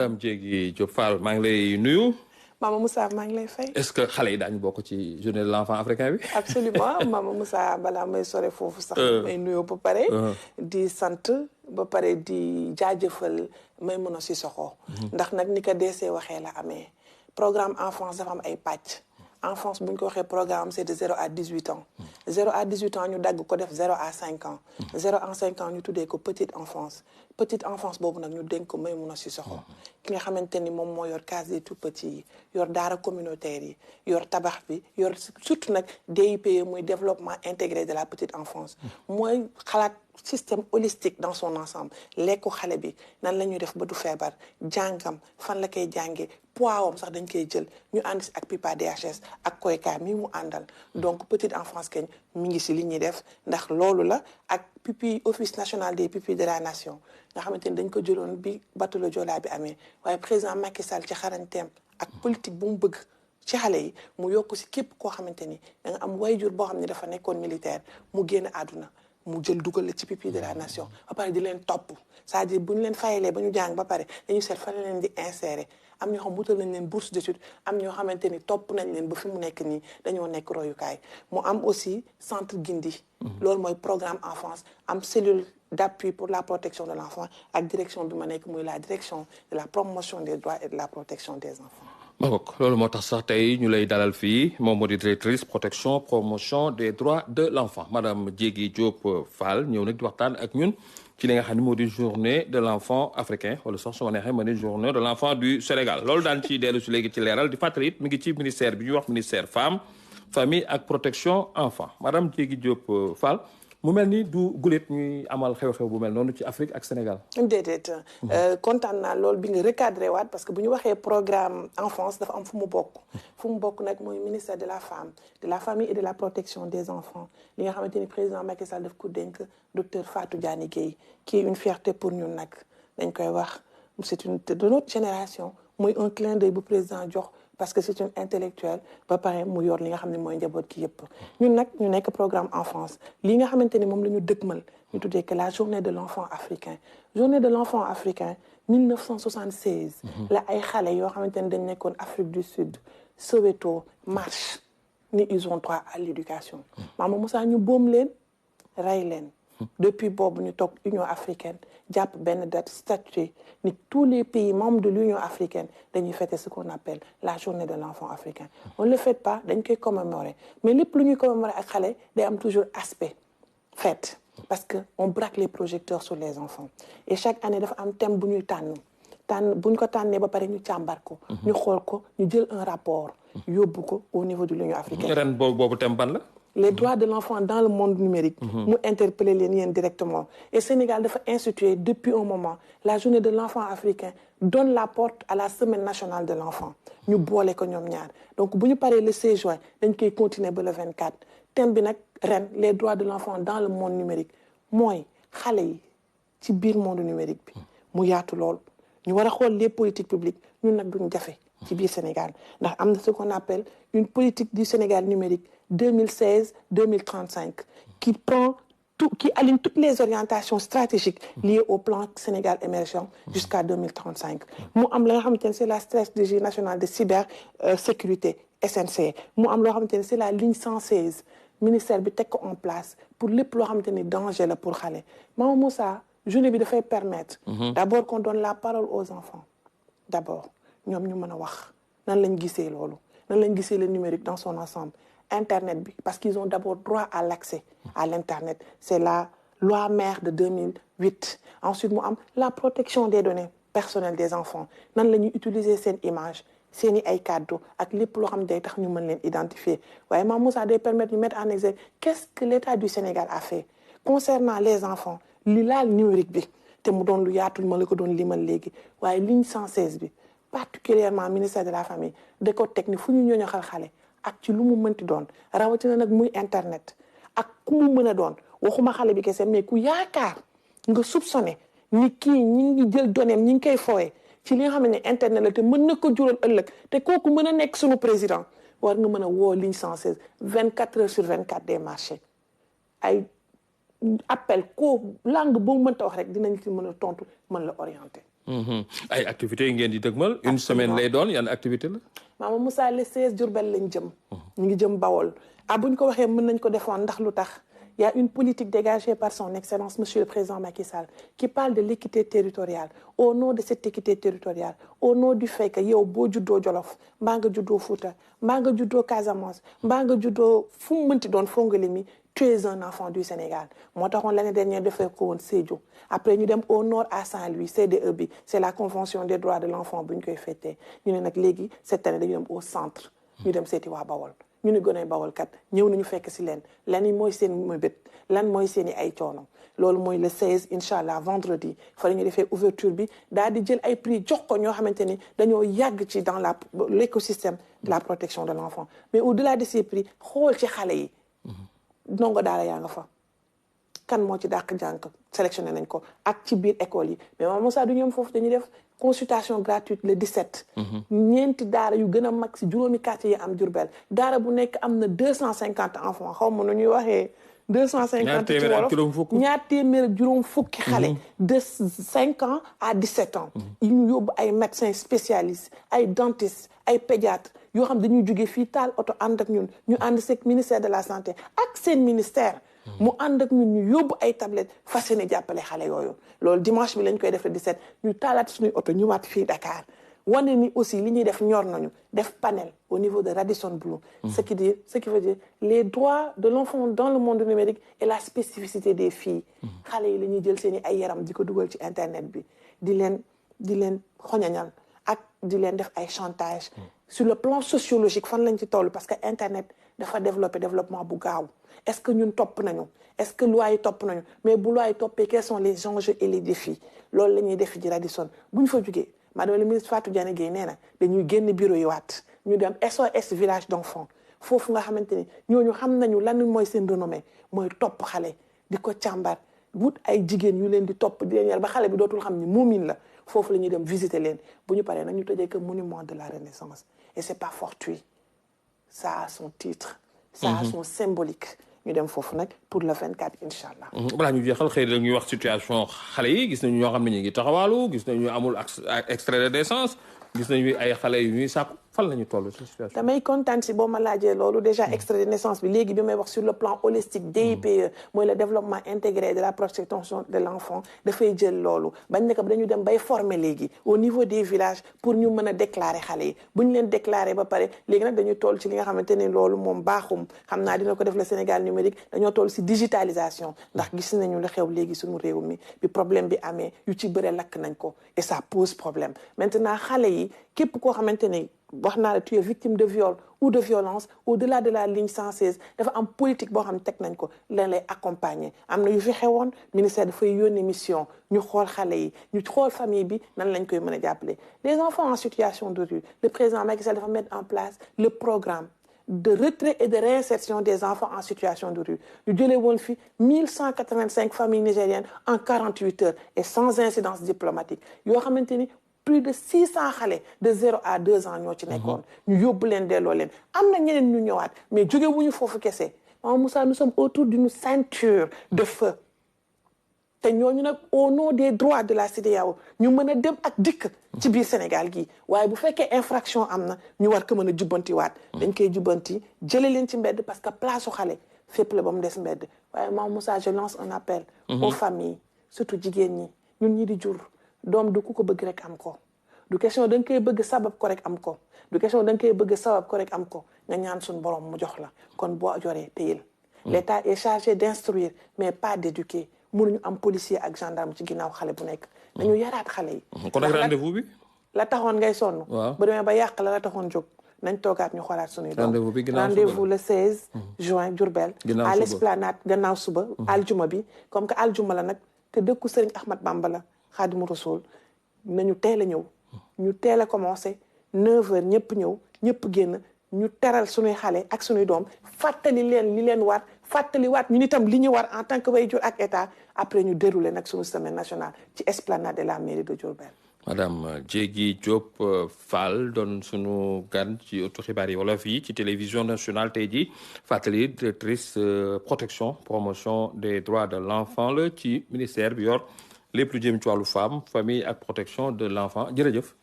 Madame Diégui Diop Fall maa ngi lay nuyu. Mama Moussa maa ngi lay fay. est-ce que xale yi daañu bokk ci journée de l'enfant africain bi. absolument Mama Moussa balaa may sore foofu sax. may nuyoo ba pare. di sant ba pare di jaajëfal Maïmouna Sissoko. ndax nag ni ko DC waxee la amee programme enfance dafa am ay pàcc. enfance bu ñu ko waxee programme c'est de 0 à 18 ans. 0 à 18 ans ñu dagg ko def 0 à 5 ans. 0 à 5 ans ñu tuddee ko petite enfance. petite enfance boobu nag ñu dénk ko Maïmouna Sissoko ki nga xamante ni moom moo yor case des tout-petits yi yor daara communautaire yi yor tabax bi yor surtout nag DIPE muy développement intégré de la petite enfance. mooy xalaat système holistique dans son ensemble lekku xale bi nan la ñuy def ba du feebar jàngam fan la koy jàngee poids wam sax dañ koy jël ñu ànd si ak PIPA DHS ak koyka mi mu àndal donc petite enfance keñ mi ngi si li ñuy def ndax loolu la ak pupille office national des pupilles de la nation nga xamante ni dañ ko jëloon bi bateau le Joola bi amee waaye président Macky Sall ci xarañteem ak politique bu mu bëgg ci xale yi mu yokk si képp koo xamante ni da nga am wayjur boo xam ne dafa nekkoon militaire mu génn àdduna mu jël dugal la ci pupille de la nation ba pare di leen topp c'est-à-dire bu ñu leen fayalee ba ñu jàng ba pare dañu seet fan la leen di insérer am ñoo xam wutal nañ leen bourse d'études am ñoo xamante ni topp nañ leen ba fi mu nekk nii dañoo nekk royukaay mu am aussi centre Guindi loolu mooy programme enfance am cellule d'appui pour la protection de l'enfant ak direction bi ma nekk muy la direction de la promotion des droits et de la protection des enfants. Magog loolu moo tax sax tey ñu lay dalal fii moom moo di directrice protection promotion des droits de l'enfant madame Diégui Diop Fall ñëw nag di waxtaan ak ñun ci li nga xam ne moo di journée de l'enfant africain wala sax su ma neexee ma di journée de l'enfant du Sénégal loolu daan ci dellu si léegi ci leeral di fàttali it mi ngi ci ministère bi ñuy wax ministère femme famille ak protection enfant madame Diégui Diop Fall mu mel ni du gulet ñuy amal xew-xew bu mel noonu ci Afrique ak Sénégal. déedéet kontaan naa loolu bi nga recadré waat parce que bu ñu waxee programme enfance dafa am fu mu bokk. fu mu bokk nag mooy ministère de la femme de la famille et de la protection des enfants li nga xamante ni président Macky Sall daf ko dénk docteur Fatou Diané Gueye qui est une fierté pour ñun nag dañ koy wax c'est une de notre génération muy un clin d'œil bu président jox. parce que c'est une intellectuelle ba pare mu yor li nga xam ne mooy njaboot ki yëpp ñun nag ñu nekk programme enfance li nga xamante ni moom la ñu dëgmal ñu tuddee que la journée de l'enfant africain journée de l'enfant africain 1976 la ay xale yoo xamante ni dañ nekkoon Afrique du Sud Soweto marche ni ils ont droit à l'éducation Mama Moussa ñu boom leen rey leen depuis boobu ñu toog Union africaine jàpp benn date statuée ni tous les pays membres de l'Union africaine dañuy fêter ce qu'on appelle la journée de l'enfant africain on ne le fête pas dañ koy commémorer mais lépp lu ñuy commémorer ak xale day am toujours aspect fête parce que on braque les projecteurs sur les enfants et chaque année dafa am thème bu ñuy tànn bu ñu ko tànnee ba pare ñu càmbar ko ñu xool ko ñu jël un rapport yóbbu ko au niveau de l'Union africaine ren boobu thème ban la les droits de l'enfant dans le monde numérique mu interpeller leen yéen directement et Sénégal dafa instituer depuis un moment la journée de l'enfant africain donne la porte à la semaine nationale de l'enfant ñu boole ko ñoom ñaar donc bu ñu paree le 16 juin dañ koy continuer ba le 24 thème bi nag ren les droits de l'enfant dans le monde numérique mooy xale yi ci biir monde numérique bi mu yaatu lool ñu war a xool les politiques publiques ñun nag duñ jafe ci biir Sénégal ndax am na ce qu'on appelle une politique du Sénégal numérique 2016-2035 qui prend qui aligne toutes les orientations stratégiques liées au plan Sénégal émergent jusqu'à 2035 mu am la nga xamante ne c'est la stratégie nationale de cybersécurité SNC mu am loo xamante ne c'est la ligne 116 ministère bi teg ko en place pour lépp loo xamante ni danger la pour xale Mama Moussa journée bi dafay permettre d'abord qu'on donne la parole aux enfants d'abord ñoom ñu mën a wax nan lañ gisee loolu nan lañ gisee le numérique dans son ensemble Internet bi parce qu'ils ont d'abord droit à l'accès à l'Internet c'est la loi mère de 2008 ensuite mu am la protection des données personnelles des enfants nan la ñuy utiliser seen image seeni ay kàddu ak lépp loo xam ne day tax ñu mën leen identifier waaye Mame Moussa day permettre ñu mettre en exergue qu'est-ce que l'État du Sénégal a fait concernant les enfants li laal numérique bi te mu doon lu yaatu ma la ko doon limal léegi waaye ligne 116 bi particulièrement ministère de la famille da ko teg ni fu ñu ñooñu xale ak ci lu mu mënti doon rawatina nag muy internet ak ku mu mën a doon waxuma xale bi kese mais ku yaakaar nga soupçonné ni kii ñi ngi jël données ñi ngi koy fooye ci li nga xam ne internet la te mën na ko jural ëllëg te kooku mën a nekk sunu président war nga mën a woo ligne 116 24 heures sur 24 des marchés ay appel ko langue boo mënta wax rek dinañ ci mën a tontu mën la orienter. ay activités yi ngeen di dëgmal. une semaine lay doon yan activité la. Maama Moussa le 16 Diourbel lañ jëm. ñu ngi jëm Bawol. buñ ko waxee mën nañ ko defoon ndax lu tax. Il y a une politique dégagée par son excellence, Monsieur le Président Macky Sall, qui parle de l'équité territoriale. Au nom de cette équité territoriale, au nom du fait que yow boo juddoo Jolof mbaa nga juddoo Fouta mbaa nga juddoo Casamance mbaa nga juddoo fu mu mënti doon Fongolimbi, tu es un enfant du Sénégal. Moo taxoon l'année dernière defee ko woon Sédhiou. Après ñu dem au nord à Saint-Louis, CDE bi, c'est la Convention des droits de l'enfant bu ñu koy fêté. Ñu ne nag léegi cette année dañu dem au centre. ñu dem seeti waa Bawol. ñu ni gone Bawol kat ñëw nañu fekk si leen lan yi mooy seen mébét lan mooy seen i ay coono loolu mooy le 16 incha allah vendredi fa la ñu defee ouverture bi daal di jël ay prix jox ko ñoo xamante ni dañoo yàgg ci dans l'écosystème de la protection de l'enfant mais au-delà de ces prix xool ci xale yi ndongo daara yaa nga fa kan moo ci dàq jànk sélectionné nañ ko ak ci biir école yi mais Maama Moussa du ñoom foofu dañuy def consultation gratuite le 17. ñeenti daara yu gën a mag si juróomi quartier yi am Diourbel daara bu nekk am na 250 enfants xaw ma nu ñuy waxee 250 ci wolof ñaar téeméer ak juróom fukki xale de 5 ans à 17 ans ñu yóbbu ay médecins spécialistes ay dentistes ay pédiatres yoo xam dañuy jógee fii taal oto ànd ak ñun ñu ànd seeg ministère de la santé ak seen ministère mu ànd ak ñun ñu yóbbu ay tablettes fas yéene jàppale xale yooyu loolu dimanche bi lañ koy def le 17 ñu taalaat suñuy oto ñu waat fii Dakar wane ni aussi li ñuy def ñor nañu def panel au niveau de Radisson Blu ce qui veut dire les droits de l'enfant dans le monde numérique et la spécificité des filles xale yi la ñuy jël seen i ay yaram di ko dugal ci internet bi di leen xoñañal ak di leen def ay chantage sur le plan sociologique fan lañ ci toll parce que internet dafa développement bu gaaw est-ce que ñun topp nañu est-ce que loi yi topp nañu mais bu loi yi toppee quels sont les enjeux et les défis loolu la ñuy def ci Radisson bu ñu fa jógee madame le ministre Fatou Diané Gueye nee na dañuy génn bureau yi waat ñu dem SOS village d'enfants foofu nga xamante ni ñooñu xam nañu lan mooy seen renommée mooy topp xale di ko càmbar wut ay jigéen yu leen di topp di leen yar ba xale bi dootul xam ni moomin la foofu la ñuy dem visiter leen bu ñu paree nag ñu tëjee que monument de la Renaissance et c'est pas fortuit ça a son titre ça a son symbolique ñu dem foofu nag pour le 24 incha allah. balaa ñu jeexal xëy na ñuy wax situation xale yi gis nañu ñoo xam ne ñu ngi taxawaalu gis nañu amul extrait de naissance gis nañu ay xale yu ñuy sàkku fan la ñu toll ci situation. damay kontaan si boo ma laajee loolu déjà extrait de naissance bi léegi bi may wax sur le plan holistique DIPE mooy le développement intégré de la protection de l'enfant dafay jël loolu bañ ne ko dañu dem bay former léegi au niveau des villages pour ñu mën a déclarer xale yi bu ñu leen déclarer ba pare léegi nag dañuy toll ci li nga xamante ne loolu moom baaxum xam naa dina ko def le Sénégal numérique dañoo toll si digitalisation ndax gis nañu la xew léegi suñu réew mi bi problème bi amee yu ci bëre lakk nañ ko et ça pose problème maintenant xale yi képp koo xamante ne wax naa la tu es victime de viol ou de violence au-delà de la ligne 116 dafa am politique boo xam ne teg nañ ko leen lay accompagner am na yu fi xewoon ministère dafay yónnee mission ñu xool xale yi ñu xool famille bi nan lañ koy mën a jàppale les enfants en situation de rue le président Macky Sall dafa mettre en place le programme de retrait et de réinsertion des enfants en situation de rue ñu jëlee woon fi 1185 familles nigériennes en 48 heures et sans incidence diplomatique yoo xamante ni plus de 600 xale de 0 à 2 ans ñoo ci nekkoon ñu yóbbu leen delloo leen am na ñeneen ñu ñëwaat mais jóge wuñu foofu kese Maama Moussa nous sommes autour d'une ceinture de feu te ñooñu nag au nom des droits de la CEDEAO ñu mën a dem ak dikk ci biir Sénégal gii waaye bu fekkee infraction am na ñu war ko mën a jubbanti waat dañ koy jubbanti jële leen ci mbedd parce que place su xale fépp la ba mu des mbedd waaye Maama Moussa je lance un appel aux familles surtout jigéen ñi ñun ñi di jur doom du ku ko bëgg rek am ko du question da nga koy bëgg sabab ko rek am ko du question da nga koy bëgg sabab ko rek am ko nga ñaan suñu borom mu jox la kon boo joree téyel l'État est chargé d'instruire mais pas d'éduquer mënuñu am policier ak gendarme ci ginnaaw xale bu nekk dañu yaraat xale yi kon nag rendez-vous bi la taxoon ngay sonn ba demee ba yàq la taxoon jóg nañ toogaat ñu xoolaat suñuy doom rendez-vous le 16 juin Diourbel à l'esplanade gannaaw suba aljuma bi comme que aljuma la nag te dëkku Serigne Ahmad Bamba la Xaadimu Rasuul nañu teel a ñëw ñu teel a commencé 9h ñëpp ñëw ñëpp génn ñu teral suñuy xale ak suñuy doom fàttali leen li leen war fàttaliwaat ñun itam li ñu war en tant que waajur ak état après ñu dérouler nag suñu semaine nationale ci esplanade de la mairie de Diourbel. Madame Diégui Diop Fall doon sunu gan ci ëttu xibaar yi wolof yi ci télévision nationale tey jii fàttali directrice protection promotion des droits de l'enfant la ci ministère bi yor lépp lu jëm ci wàllu femme famille ak protection de l'enfant jërëjëf.